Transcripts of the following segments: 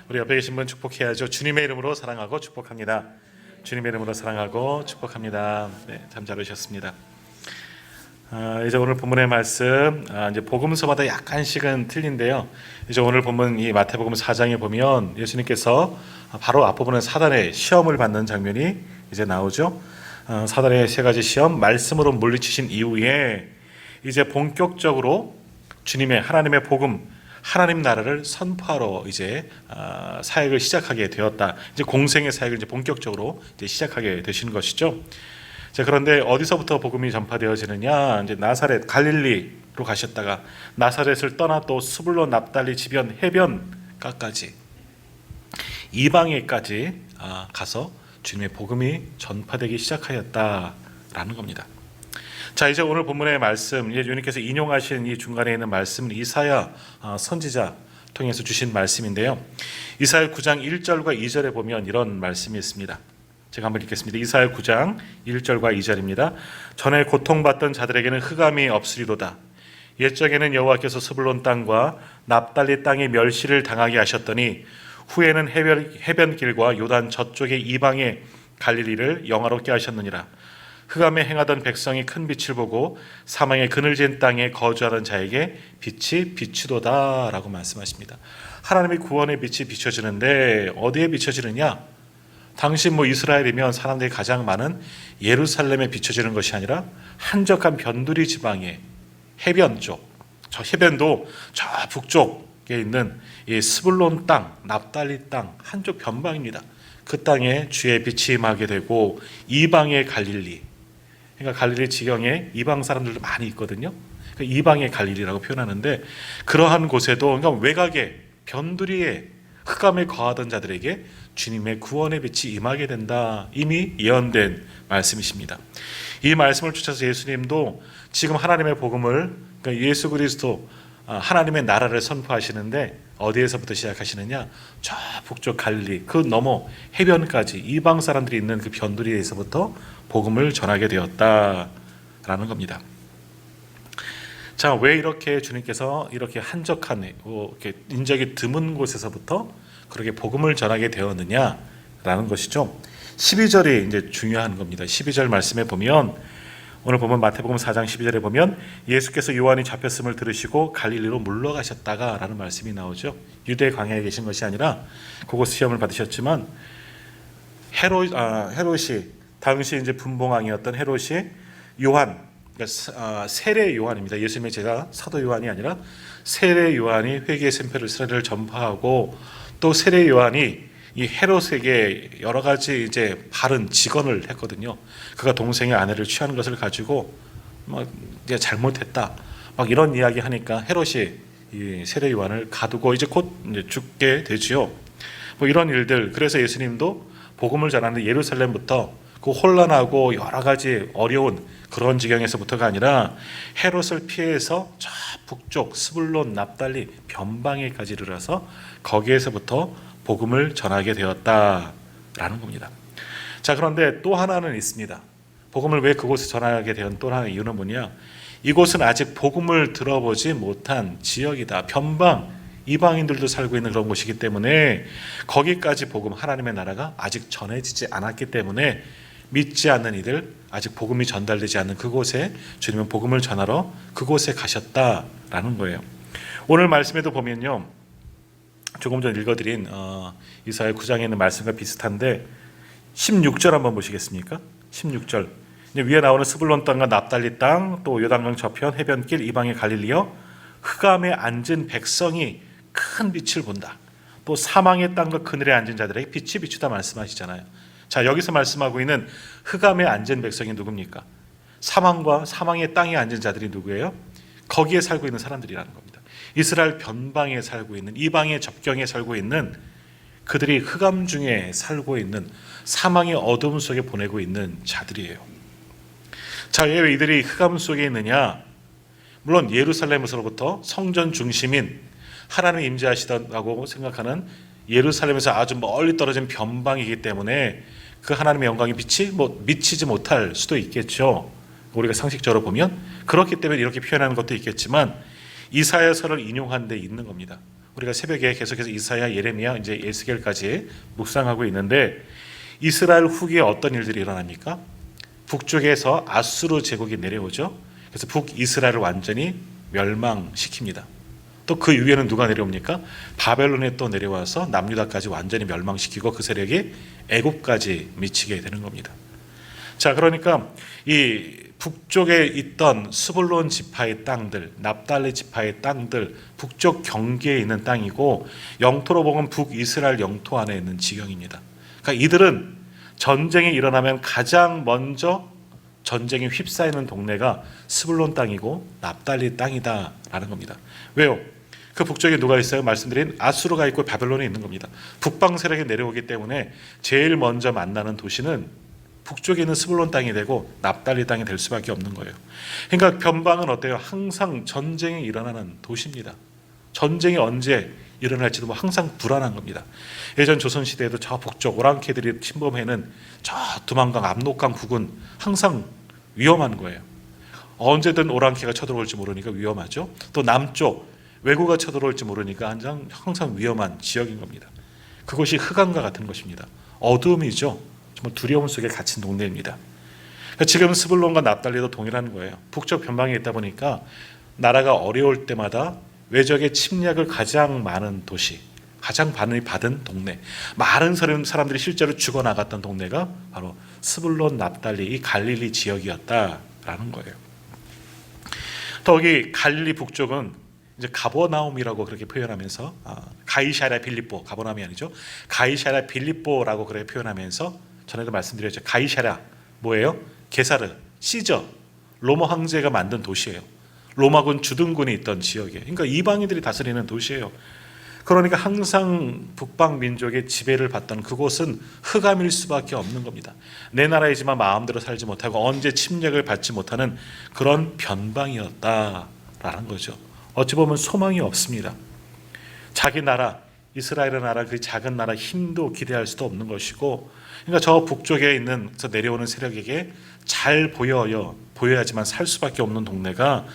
우리 옆에 계신 분 축복해야죠. 주님의 이름으로 사랑하고 축복합니다. 주님의 이름으로 사랑하고 축복합니다. 네, 참 잘 오셨습니다. 이제 오늘 본문의 말씀, 이제 복음서마다 약간씩은 틀린데요. 이제 오늘 본문 이 마태복음 4장에 보면 예수님께서 바로 앞부분은 사단의 시험을 받는 장면이 이제 나오죠. 사단의 세 가지 시험, 말씀으로 물리치신 이후에 이제 본격적으로 주님의 하나님의 복음, 하나님 나라를 선포하러 이제 사역을 시작하게 되었다. 이제 공생의 사역을 이제 본격적으로 이제 시작하게 되신 것이죠. 자, 그런데 어디서부터 복음이 전파되어지느냐? 이제 나사렛 갈릴리로 가셨다가 나사렛을 떠나 또 스불론 납달리 지변 해변가까지 이방에까지 가서 주님의 복음이 전파되기 시작하였다라는 겁니다. 자, 이제 오늘 본문의 말씀, 주님께서 인용하신 이 중간에 있는 말씀은 이사야 선지자 통해서 주신 말씀인데요. 이사야 9장 1절과 2절에 보면 이런 말씀이 있습니다. 제가 한번 읽겠습니다. 이사야 9장 1절과 2절입니다. 전에 고통받던 자들에게는 흑암이 없으리로다. 옛적에는 여호와께서 스불론 땅과 납달리 땅의 멸시를 당하게 하셨더니 후에는 해변길과 요단 저쪽의 이방의 갈릴리를 영화롭게 하셨느니라. 흑암에 행하던 백성이 큰 빛을 보고 사망의 그늘진 땅에 거주하던 자에게 빛이 비추도다 라고 말씀하십니다. 하나님의 구원의 빛이 비춰지는데 어디에 비춰지느냐? 당시 이스라엘이면 사람들이 가장 많은 예루살렘에 비춰지는 것이 아니라 한적한 변두리 지방의 해변 쪽, 저 해변도 저 북쪽에 있는 이 스불론 땅, 납달리 땅 한쪽 변방입니다. 그 땅에 주의 빛이 임하게 되고 이방의 갈릴리, 그러니까 갈릴리 지경에 이방 사람들도 많이 있거든요. 그러니까 이방의 갈릴리라고 표현하는데 그러한 곳에도 그러니까 외곽에 변두리에 흑암에 거하던 자들에게 주님의 구원의 빛이 임하게 된다. 이미 예언된 말씀이십니다. 이 말씀을 쫓아서 예수님도 지금 하나님의 복음을 그러니까 예수 그리스도 하나님의 나라를 선포하시는데 어디에서부터 시작하시느냐? 저 북쪽 갈릴리 그 너머 해변까지 이방 사람들이 있는 그 변두리에서부터 복음을 전하게 되었다라는 겁니다. 자, 왜 이렇게 주님께서 이렇게 한적한 이렇게 인적이 드문 곳에서부터 그렇게 복음을 전하게 되었느냐라는 것이죠. 12절이 이제 중요한 겁니다. 12절 말씀에 보면 오늘 보면 마태복음 4장 12절에 보면 예수께서 요한이 잡혔음을 들으시고 갈릴리로 물러가셨다가 라는 말씀이 나오죠. 유대 광야에 계신 것이 아니라 그곳 시험을 받으셨지만 헤롯이 당시 이제 분봉왕이었던 헤롯이 요한, 그러니까 세례 요한입니다. 예수님의 제자 사도 요한이 아니라 세례 요한이 회개의 샘표를 이스라엘을 전파하고 또 세례 요한이 이 헤롯에게 여러 가지 이제 바른 직언을 했거든요. 그가 동생의 아내를 취하는 것을 가지고 이제 잘못했다. 이런 이야기 하니까 헤롯이 이 세례 요한을 가두고 이제 곧 이제 죽게 되지요. 이런 일들. 그래서 예수님도 복음을 전하는 예루살렘부터 그 혼란하고 여러 가지 어려운 그런 지경에서부터가 아니라 헤롯을 피해서 저 북쪽 스불론 납달리 변방에까지 이르러서 거기에서부터 복음을 전하게 되었다라는 겁니다. 자, 그런데 또 하나는 있습니다. 복음을 왜 그곳에 전하게 된 또 하나의 이유는 뭐냐? 이곳은 아직 복음을 들어보지 못한 지역이다. 변방, 이방인들도 살고 있는 그런 곳이기 때문에 거기까지 복음, 하나님의 나라가 아직 전해지지 않았기 때문에 믿지 않는 이들, 아직 복음이 전달되지 않는 그곳에 주님은 복음을 전하러 그곳에 가셨다라는 거예요. 오늘 말씀에도 보면요, 조금 전 읽어드린 이사야 9장에 있는 말씀과 비슷한데 16절 한번 보시겠습니까? 16절 위에 나오는 스불론 땅과 납달리 땅, 또 요단강 저편 해변길 이방의 갈릴리여 흑암에 앉은 백성이 큰 빛을 본다. 또 사망의 땅과 그늘에 앉은 자들에게 빛이 비추다 말씀하시잖아요. 자, 여기서 말씀하고 있는 흑암에 앉은 백성이 누굽니까? 사망과 사망의 땅에 앉은 자들이 누구예요? 거기에 살고 있는 사람들이라는 겁니다. 이스라엘 변방에 살고 있는, 이방의 접경에 살고 있는 그들이 흑암 중에 살고 있는, 사망의 어둠 속에 보내고 있는 자들이에요. 자, 왜 이들이 흑암 속에 있느냐? 물론 예루살렘에서부터 성전 중심인 하나님 임재하시다고 생각하는 예루살렘에서 아주 멀리 떨어진 변방이기 때문에 그 하나님의 영광의 빛이 미치지 못할 수도 있겠죠. 우리가 상식적으로 보면 그렇기 때문에 이렇게 표현하는 것도 있겠지만 이사야서를 인용한 데 있는 겁니다. 우리가 새벽에 계속해서 이사야, 예레미야, 이제 에스겔까지 묵상하고 있는데 이스라엘 후기에 어떤 일들이 일어납니까? 북쪽에서 아수르 제국이 내려오죠. 그래서 북이스라엘을 완전히 멸망시킵니다. 또 그 위에는 누가 내려옵니까? 바벨론에 또 내려와서 남유다까지 완전히 멸망시키고 그 세력이 애굽까지 미치게 되는 겁니다. 자, 그러니까 이 북쪽에 있던 스불론 지파의 땅들, 납달리 지파의 땅들, 북쪽 경계에 있는 땅이고 영토로 보면 북이스라엘 영토 안에 있는 지경입니다. 그러니까 이들은 전쟁이 일어나면 가장 먼저 전쟁에 휩싸이는 동네가 스불론 땅이고 납달리 땅이다라는 겁니다. 왜요? 그 북쪽에 누가 있어요? 말씀드린 아수르가 있고 바벨론이 있는 겁니다. 북방 세력이 내려오기 때문에 제일 먼저 만나는 도시는 북쪽에 있는 스불론 땅이 되고 납달리 땅이 될 수밖에 없는 거예요. 그러니까 변방은 어때요? 항상 전쟁이 일어나는 도시입니다. 전쟁이 언제 일어날지도 항상 불안한 겁니다. 예전 조선시대에도 저 북쪽 오랑캐들이 침범해는 저 두만강, 압록강 부근 항상 위험한 거예요. 언제든 오랑캐가 쳐들어올지 모르니까 위험하죠. 또 남쪽 왜구가 쳐들어올지 모르니까 항상 위험한 지역인 겁니다. 그것이 흑암과 같은 것입니다. 어두움이죠. 정말 두려움 속에 갇힌 동네입니다. 그러니까 지금 스불론과 납달리도 동일한 거예요. 북쪽 변방에 있다 보니까 나라가 어려울 때마다 외적의 침략을 가장 많은 도시, 가장 많이 받은 동네, 많은 사람들이 실제로 죽어나갔던 동네가 바로 스불론, 납달리, 이 갈릴리 지역이었다라는 거예요. 더욱이 갈릴리 북쪽은 이제 가버나움이라고 그렇게 표현하면서 가이사랴 빌립보, 가버나움이 아니죠. 가이사랴 빌립보라고 그렇게 표현하면서 전에도 말씀드렸죠. 가이사랴 뭐예요? 게사르, 시저, 로마 황제가 만든 도시예요. 로마군 주둔군이 있던 지역이에요. 그러니까 이방인들이 다스리는 도시예요. 그러니까 항상 북방 민족의 지배를 받던 그곳은 흑암일 수밖에 없는 겁니다. 내 나라이지만 마음대로 살지 못하고 언제 침략을 받지 못하는 그런 변방이었다라는 거죠. 어찌 보면 소망이 없습니다. 자기 나라, 이스라엘의 나라, 그 작은 나라 힘도 기대할 수도 없는 것이고, 그러니까 저 북쪽에 있는 내려오는 세력에게 잘 보여야지만 살 수밖에 없는 동네가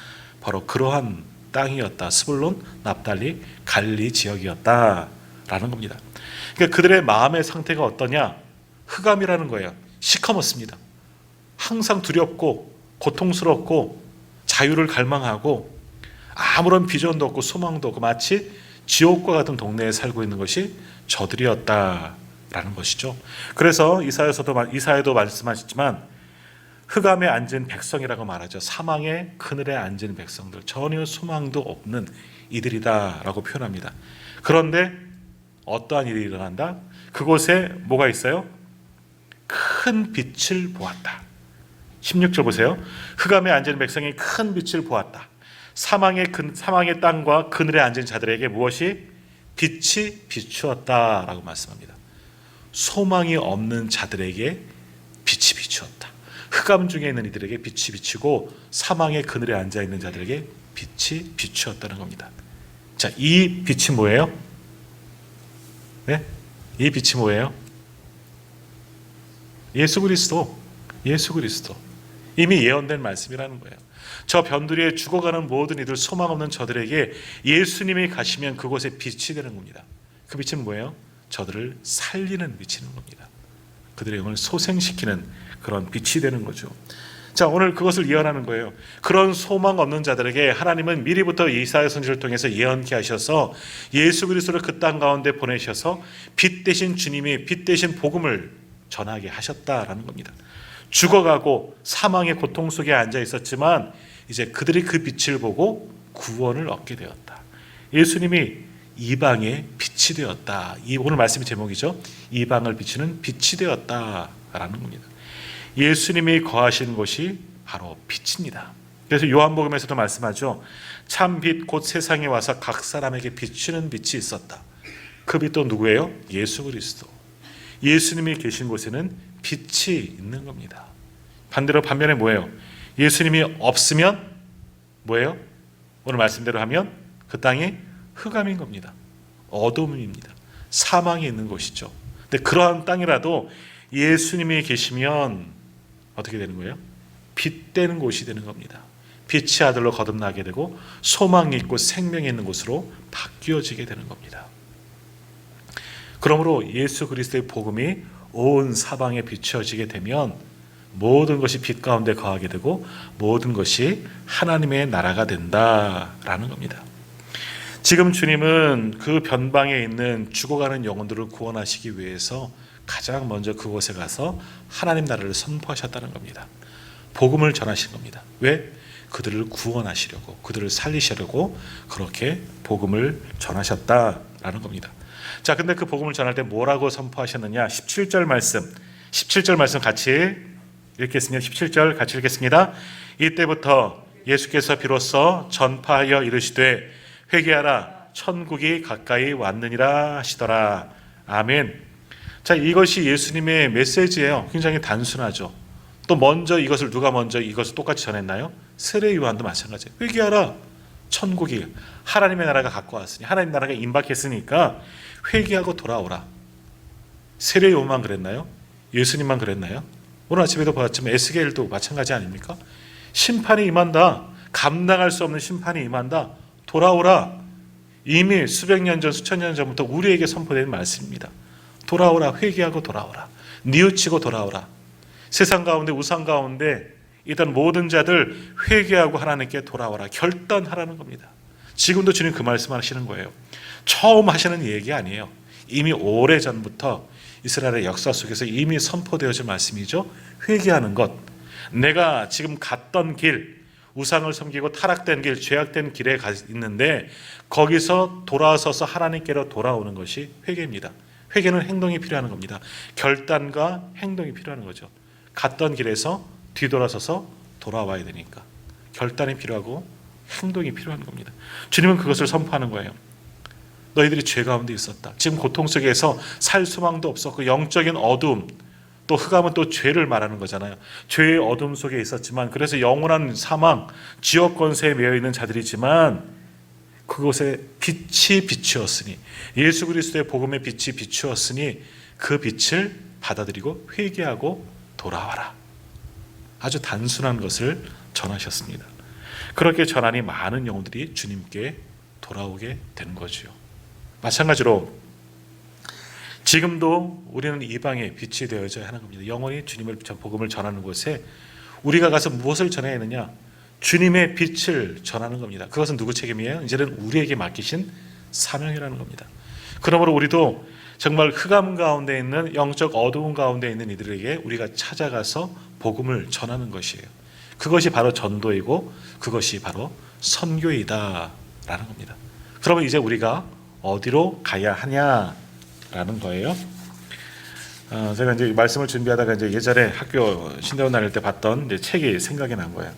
바로 그러한 땅이었다. 스불론, 납달리, 갈리 지역이었다라는 겁니다. 그러니까 그들의 마음의 상태가 어떠냐? 흑암이라는 거예요. 시커멓습니다. 항상 두렵고 고통스럽고 자유를 갈망하고 아무런 비전도 없고 소망도 없고 마치 지옥과 같은 동네에 살고 있는 것이 저들이었다라는 것이죠. 그래서 이사야도 말씀하셨지만 흑암에 앉은 백성이라고 말하죠. 사망의 그늘에 앉은 백성들, 전혀 소망도 없는 이들이다라고 표현합니다. 그런데 어떠한 일이 일어난다? 그곳에 뭐가 있어요? 큰 빛을 보았다. 16절 보세요. 흑암에 앉은 백성이 큰 빛을 보았다. 사망의 땅과 그늘에 앉은 자들에게 무엇이? 빛이 비추었다라고 말씀합니다. 소망이 없는 자들에게 빛이 비추었다. 흑암 중에 있는 이들에게 빛이 비추고 사망의 그늘에 앉아 있는 자들에게 빛이 비추었다는 겁니다. 자, 이 빛이 뭐예요? 네? 이 빛이 뭐예요? 예수 그리스도. 이미 예언된 말씀이라는 거예요. 저 변두리에 죽어가는 모든 이들, 소망 없는 저들에게 예수님이 가시면 그곳에 빛이 되는 겁니다. 그 빛은 뭐예요? 저들을 살리는 빛이는 겁니다. 그들의 영을 소생시키는 그런 빛이 되는 거죠. 자, 오늘 그것을 예언하는 거예요. 그런 소망 없는 자들에게 하나님은 미리부터 이사야 선지를 통해서 예언케 하셔서 예수 그리스도를 그 땅 가운데 보내셔서 빛 대신 주님이 빛 대신 복음을 전하게 하셨다라는 겁니다. 죽어가고 사망의 고통 속에 앉아 있었지만 이제 그들이 그 빛을 보고 구원을 얻게 되었다. 예수님이 이방의 빛이 되었다. 오늘 말씀의 제목이죠. 이방을 비추는 빛이 되었다라는 겁니다. 예수님이 거하시는 곳이 바로 빛입니다. 그래서 요한복음에서도 말씀하죠. 참 빛 곧 세상에 와서 각 사람에게 비추는 빛이 있었다. 그 빛도 누구예요? 예수 그리스도. 예수님이 계신 곳에는 빛이 있는 겁니다. 반면에 뭐예요? 예수님이 없으면 뭐예요? 오늘 말씀대로 하면 그 땅이 흑암인 겁니다. 어둠입니다. 사망이 있는 곳이죠. 근데 그러한 땅이라도 예수님이 계시면 어떻게 되는 거예요? 빛 되는 곳이 되는 겁니다. 빛의 아들로 거듭나게 되고 소망이 있고 생명이 있는 곳으로 바뀌어지게 되는 겁니다. 그러므로 예수 그리스도의 복음이 온 사방에 비춰지게 되면 모든 것이 빛 가운데 거하게 되고 모든 것이 하나님의 나라가 된다라는 겁니다. 지금 주님은 그 변방에 있는 죽어가는 영혼들을 구원하시기 위해서 가장 먼저 그곳에 가서 하나님 나라를 선포하셨다는 겁니다. 복음을 전하신 겁니다. 왜? 그들을 구원하시려고, 그들을 살리시려고 그렇게 복음을 전하셨다라는 겁니다. 자, 근데 그 복음을 전할 때 뭐라고 선포하셨느냐? 17절 말씀 같이 읽겠습니다. 17절 같이 읽겠습니다. 이때부터 예수께서 비로소 전파하여 이르시되 회개하라 천국이 가까이 왔느니라 하시더라. 아멘. 자, 이것이 예수님의 메시지예요. 굉장히 단순하죠. 또 먼저 이것을 누가 먼저 이것을 똑같이 전했나요? 세례 요한도 마찬가지예요. 회개하라 천국이 하나님의 나라가 갖고 왔으니 하나님 나라가 임박했으니까 회개하고 돌아오라. 세례 요한만 그랬나요? 예수님만 그랬나요? 오늘 아침에도 봤지만 에스겔도 마찬가지 아닙니까? 심판이 임한다. 감당할 수 없는 심판이 임한다. 돌아오라. 이미 수백 년 전, 수천 년 전부터 우리에게 선포된 말씀입니다. 돌아오라. 회개하고 돌아오라. 뉘우치고 돌아오라. 세상 가운데 우상 가운데 있던 모든 자들 회개하고 하나님께 돌아오라. 결단하라는 겁니다. 지금도 주님 그 말씀 하시는 거예요. 처음 하시는 얘기 아니에요. 이미 오래전부터 이스라엘의 역사 속에서 이미 선포되어진 말씀이죠. 회개하는 것. 내가 지금 갔던 길, 우상을 섬기고 타락된 길, 죄악된 길에 있는데 거기서 돌아서서 하나님께로 돌아오는 것이 회개입니다. 회개는 행동이 필요한 겁니다. 결단과 행동이 필요한 거죠. 갔던 길에서 뒤돌아서서 돌아와야 되니까 결단이 필요하고 행동이 필요한 겁니다. 주님은 그것을 선포하는 거예요. 너희들이 죄 가운데 있었다. 지금 고통 속에서 살 소망도 없었고 영적인 어두움, 또 흑암은 또 죄를 말하는 거잖아요. 죄의 어둠 속에 있었지만 그래서 영원한 사망, 지옥 권세에 매여 있는 자들이지만 그곳에 빛이 비추었으니 예수 그리스도의 복음의 빛이 비추었으니 그 빛을 받아들이고 회개하고 돌아와라. 아주 단순한 것을 전하셨습니다. 그렇게 전하니 많은 영혼들이 주님께 돌아오게 된 거죠. 마찬가지로 지금도 우리는 이방에 빛이 되어져야 하는 겁니다. 영원히 주님의 복음을 전하는 곳에 우리가 가서 무엇을 전해야 하느냐? 주님의 빛을 전하는 겁니다. 그것은 누구 책임이에요? 이제는 우리에게 맡기신 사명이라는 겁니다. 그러므로 우리도 정말 흑암 가운데 있는 영적 어두운 가운데 있는 이들에게 우리가 찾아가서 복음을 전하는 것이에요. 그것이 바로 전도이고 그것이 바로 선교이다라는 겁니다. 그러면 이제 우리가 어디로 가야 하냐라는 거예요. 제가 이제 말씀을 준비하다가 이제 예전에 학교 신대원 다닐 때 봤던 이제 책이 생각이 난 거예요.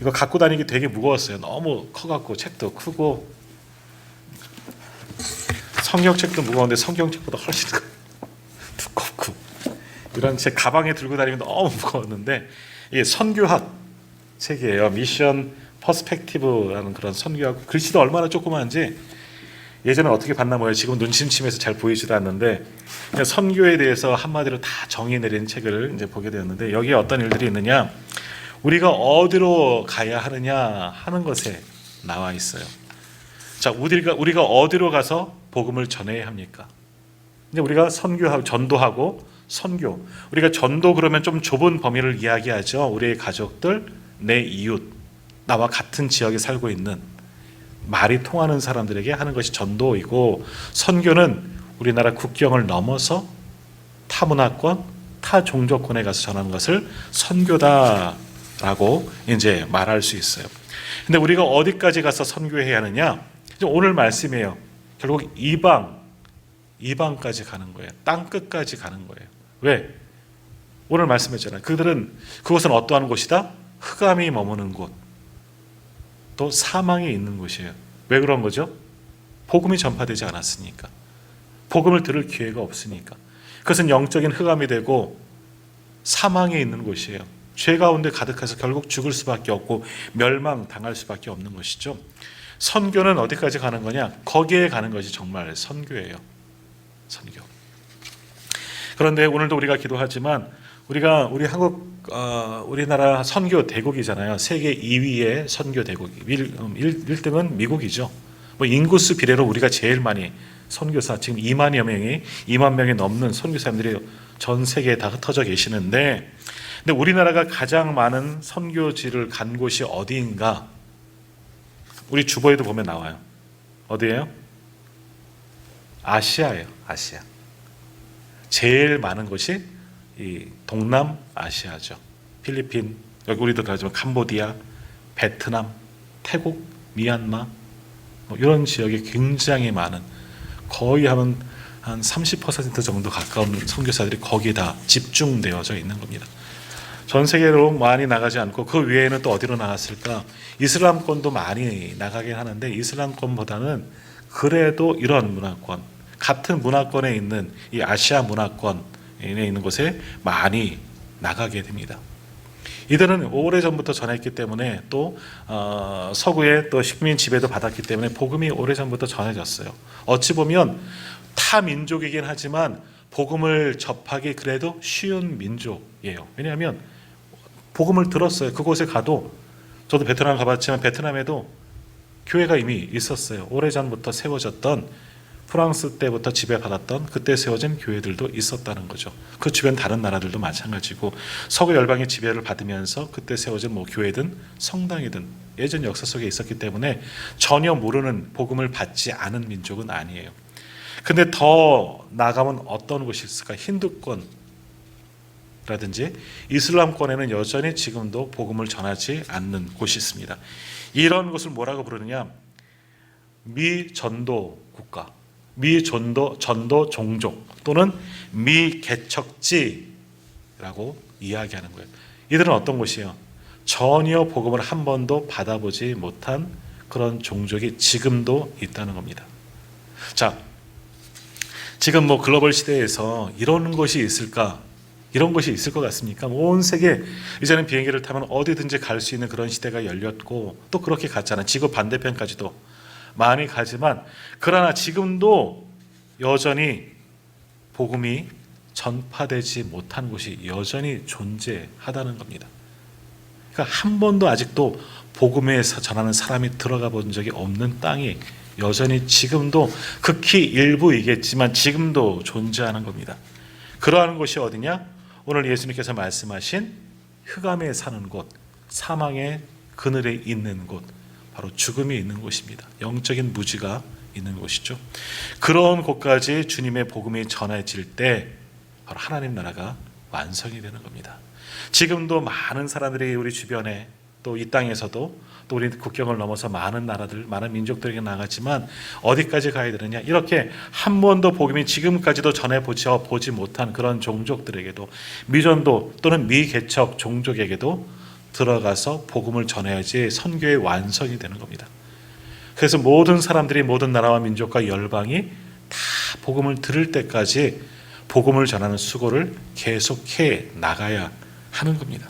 이거 갖고 다니기 되게 무거웠어요. 너무 커갖고 책도 크고 성경책도 무거운데 성경책보다 훨씬 두껍고 이런 책 가방에 들고 다니면 너무 무거웠는데 이게 선교학 책이에요. 미션 퍼스펙티브라는 그런 선교학. 글씨도 얼마나 조그마한지 예전에 어떻게 봤나 뭐예요. 지금 눈침침해서 잘 보이지도 않는데 선교에 대해서 한마디로 다 정의 내린 책을 이제 보게 되었는데 여기에 어떤 일들이 있느냐, 우리가 어디로 가야 하느냐 하는 것에 나와 있어요. 자, 우리가 어디로 가서 복음을 전해야 합니까? 이제 우리가 선교하고 전도하고 선교. 우리가 전도 그러면 좀 좁은 범위를 이야기하죠. 우리의 가족들, 내 이웃, 나와 같은 지역에 살고 있는 말이 통하는 사람들에게 하는 것이 전도이고, 선교는 우리나라 국경을 넘어서 타 문화권, 타 종족권에 가서 전하는 것을 선교다라고 이제 말할 수 있어요. 근데 우리가 어디까지 가서 선교해야 하느냐? 오늘 말씀이에요. 결국 이방까지 가는 거예요. 땅 끝까지 가는 거예요. 왜? 오늘 말씀했잖아요. 그것은 어떠한 곳이다? 흑암이 머무는 곳, 또 사망이 있는 곳이에요. 왜 그런 거죠? 복음이 전파되지 않았으니까. 복음을 들을 기회가 없으니까. 그것은 영적인 흑암이 되고 사망에 있는 곳이에요. 죄 가운데 가득해서 결국 죽을 수밖에 없고 멸망당할 수밖에 없는 것이죠. 선교는 어디까지 가는 거냐? 거기에 가는 것이 정말 선교예요. 선교. 그런데 오늘도 우리가 기도하지만 우리 한국 우리나라 선교 대국이잖아요. 세계 2위의 선교 대국. 1등은 미국이죠. 뭐 인구수 비례로 우리가 제일 많이 선교사 지금 2만 명이 넘는 선교사님들이 전 세계에 다 흩어져 계시는데, 근데 우리나라가 가장 많은 선교지를 간 곳이 어디인가? 우리 주보에도 보면 나와요. 어디예요? 아시아예요. 아시아. 제일 많은 곳이 이 동남아시아죠. 필리핀, 여기 우리도 가지만 캄보디아, 베트남, 태국, 미얀마 뭐 이런 지역에 굉장히 많은, 거의 한 30% 정도 가까운 선교사들이 거기에 다 집중되어져 있는 겁니다. 전 세계로 많이 나가지 않고 그 외에는 또 어디로 나갔을까? 이슬람권도 많이 나가긴 하는데 이슬람권보다는 그래도 이런 문화권, 같은 문화권에 있는 이 아시아 문화권에 있는 곳에 많이 나가게 됩니다. 이들은 오래전부터 전했기 때문에 또 서구의 또 식민 지배도 받았기 때문에 복음이 오래전부터 전해졌어요. 어찌 보면 타 민족이긴 하지만 복음을 접하기 그래도 쉬운 민족이에요. 왜냐하면 복음을 들었어요. 그곳에 가도, 저도 베트남 가봤지만 베트남에도 교회가 이미 있었어요. 오래전부터 세워졌던, 프랑스 때부터 지배받았던 그때 세워진 교회들도 있었다는 거죠. 그 주변 다른 나라들도 마찬가지고 서구 열방의 지배를 받으면서 그때 세워진 뭐 교회든 성당이든 예전 역사 속에 있었기 때문에 전혀 모르는, 복음을 받지 않은 민족은 아니에요. 근데 더 나가면 어떤 곳이 있을까? 힌두권라든지 이슬람권에는 여전히 지금도 복음을 전하지 않는 곳이 있습니다. 이런 곳을 뭐라고 부르느냐? 미전도 국가, 미전도 종족 또는 미개척지라고 이야기하는 거예요. 이들은 어떤 곳이에요? 전혀 복음을 한 번도 받아보지 못한 그런 종족이 지금도 있다는 겁니다. 자, 지금 뭐 글로벌 시대에서 이런 곳이 있을까? 이런 곳이 있을 것 같습니까? 온 세계, 이제는 비행기를 타면 어디든지 갈 수 있는 그런 시대가 열렸고 또 그렇게 갔잖아요. 지구 반대편까지도 많이 가지만, 그러나 지금도 여전히 복음이 전파되지 못한 곳이 여전히 존재하다는 겁니다. 그러니까 한 번도 아직도 복음에서 전하는 사람이 들어가 본 적이 없는 땅이 여전히 지금도, 극히 일부이겠지만 지금도 존재하는 겁니다. 그러한 곳이 어디냐? 오늘 예수님께서 말씀하신 흑암에 사는 곳, 사망의 그늘에 있는 곳, 바로 죽음이 있는 곳입니다. 영적인 무지가 있는 곳이죠. 그런 곳까지 주님의 복음이 전해질 때 바로 하나님 나라가 완성이 되는 겁니다. 지금도 많은 사람들이 우리 주변에, 또 이 땅에서도, 또 우리 국경을 넘어서 많은 나라들, 많은 민족들에게 나가지만 어디까지 가야 되느냐? 이렇게 한 번도 복음이 지금까지도 전해보지 못한 그런 종족들에게도, 미전도 또는 미개척 종족에게도 들어가서 복음을 전해야지 선교의 완성이 되는 겁니다. 그래서 모든 사람들이, 모든 나라와 민족과 열방이 다 복음을 들을 때까지 복음을 전하는 수고를 계속해 나가야 하는 겁니다.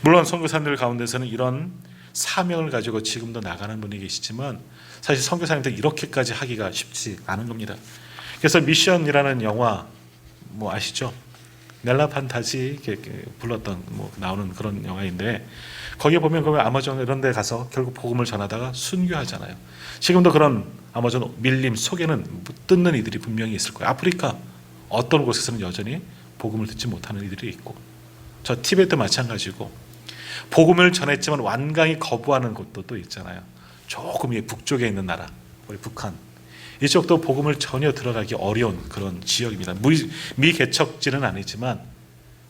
물론 선교사님들 가운데서는 이런 사명을 가지고 지금도 나가는 분이 계시지만 사실 선교사님들 이렇게까지 하기가 쉽지 않은 겁니다. 그래서 미션이라는 영화 뭐 아시죠? 넬라 판타지 불렀던 뭐 나오는 그런 영화인데, 거기에 보면 그 아마존 이런 데 가서 결국 복음을 전하다가 순교하잖아요. 지금도 그런 아마존 밀림 속에는 뜯는 이들이 분명히 있을 거예요. 아프리카 어떤 곳에서는 여전히 복음을 듣지 못하는 이들이 있고, 저 티베트 마찬가지고, 복음을 전했지만 완강히 거부하는 곳도 또 있잖아요. 조금 북쪽에 있는 나라, 우리 북한, 이쪽도 복음을 전혀 들어가기 어려운 그런 지역입니다. 미개척지는 아니지만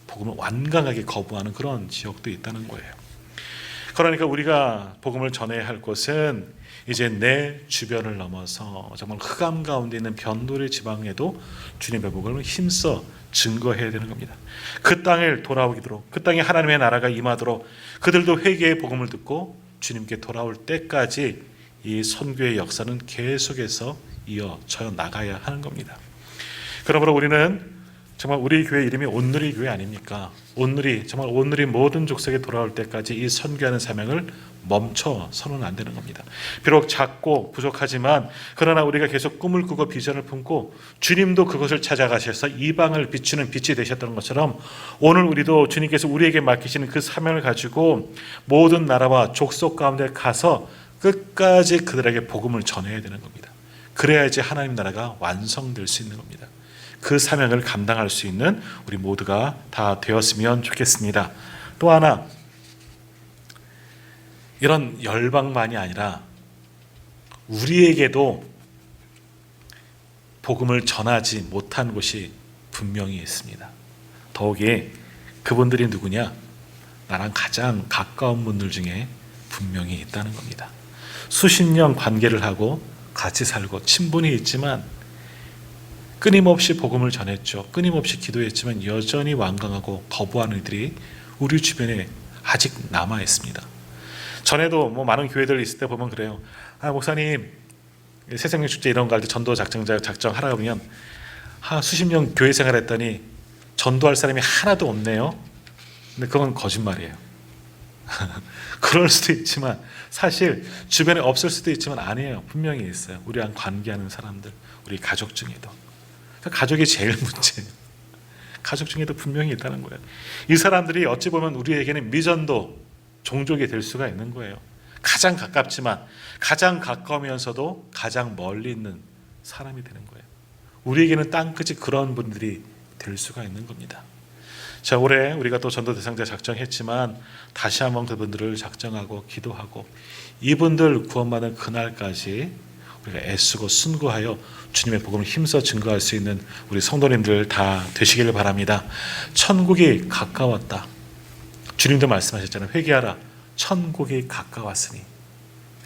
복음을 완강하게 거부하는 그런 지역도 있다는 거예요. 그러니까 우리가 복음을 전해야 할 곳은 이제 내 주변을 넘어서 정말 흑암 가운데 있는 변돌의 지방에도 주님의 복음을 힘써 증거해야 되는 겁니다. 그 땅을 돌아오도록, 그 땅에 하나님의 나라가 임하도록 그들도 회개의 복음을 듣고 주님께 돌아올 때까지 이 선교의 역사는 계속해서 이어져 나가야 하는 겁니다. 그러므로 우리는 정말 우리 교회 이름이 온누리 교회 아닙니까? 온누리, 정말 온누리 모든 족속에 돌아올 때까지 이 선교하는 사명을 멈춰서는 안 되는 겁니다. 비록 작고 부족하지만 그러나 우리가 계속 꿈을 꾸고 비전을 품고 주님도 그것을 찾아가셔서 이방을 비추는 빛이 되셨던 것처럼 오늘 우리도 주님께서 우리에게 맡기시는 그 사명을 가지고 모든 나라와 족속 가운데 가서 끝까지 그들에게 복음을 전해야 되는 겁니다. 그래야지 하나님 나라가 완성될 수 있는 겁니다. 그 사명을 감당할 수 있는 우리 모두가 다 되었으면 좋겠습니다. 또 하나, 이런 열방만이 아니라 우리에게도 복음을 전하지 못한 곳이 분명히 있습니다. 더욱이 그분들이 누구냐? 나랑 가장 가까운 분들 중에 분명히 있다는 겁니다. 수십 년 관계를 하고 같이 살고 친분이 있지만 끊임없이 복음을 전했죠. 끊임없이 기도했지만 여전히 완강하고 거부하는 이들이 우리 주변에 아직 남아 있습니다. 전에도 많은 교회들 있을 때 보면 그래요. 목사님 새생명 축제 이런 거 할 때 전도 작정하라 그러면 수십 년 교회 생활했더니 전도할 사람이 하나도 없네요. 근데 그건 거짓말이에요. 그럴 수도 있지만 사실 주변에 없을 수도 있지만 아니에요. 분명히 있어요. 우리랑 관계하는 사람들, 우리 가족 중에도. 가족이 제일 문제예요. 가족 중에도 분명히 있다는 거예요. 이 사람들이 어찌 보면 우리에게는 미전도 종족이 될 수가 있는 거예요. 가장 가깝지만 가장 가까우면서도 가장 멀리 있는 사람이 되는 거예요. 우리에게는 땅끝이 그런 분들이 될 수가 있는 겁니다. 자, 올해 우리가 또 전도 대상자 작정했지만 다시 한번 그분들을 작정하고 기도하고 이분들 구원받는 그날까지 우리가 애쓰고 순고하여 주님의 복음을 힘써 증거할 수 있는 우리 성도님들 다 되시기를 바랍니다. 천국이 가까웠다. 주님도 말씀하셨잖아요. 회개하라. 천국이 가까웠으니.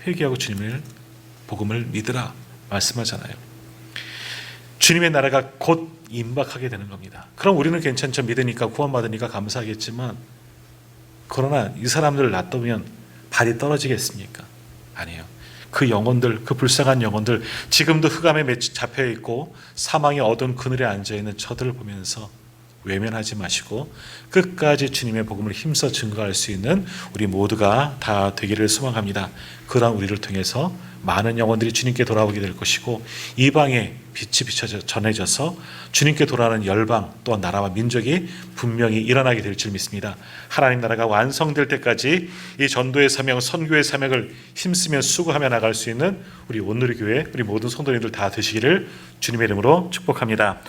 회개하고 주님의 복음을 믿으라 말씀하잖아요. 주님의 나라가 곧 임박하게 되는 겁니다. 그럼 우리는 괜찮죠. 믿으니까 구원받으니까 감사하겠지만 그러나 이 사람들을 놔두면 발이 떨어지겠습니까? 아니에요. 그 영혼들, 그 불쌍한 영혼들, 지금도 흑암에 잡혀있고 사망의 어두운 그늘에 앉아있는 저들을 보면서 외면하지 마시고 끝까지 주님의 복음을 힘써 증거할 수 있는 우리 모두가 다 되기를 소망합니다. 그런 우리를 통해서 많은 영혼들이 주님께 돌아오게 될 것이고 이방에 빛이 비춰져 전해져서 주님께 돌아오는 열방 또한 나라와 민족이 분명히 일어나게 될 줄 믿습니다. 하나님 나라가 완성될 때까지 이 전도의 사명, 선교의 사명을 힘쓰며 수고하며 나갈 수 있는 우리 온누리교회 우리 모든 성도님들 다 되시기를 주님의 이름으로 축복합니다.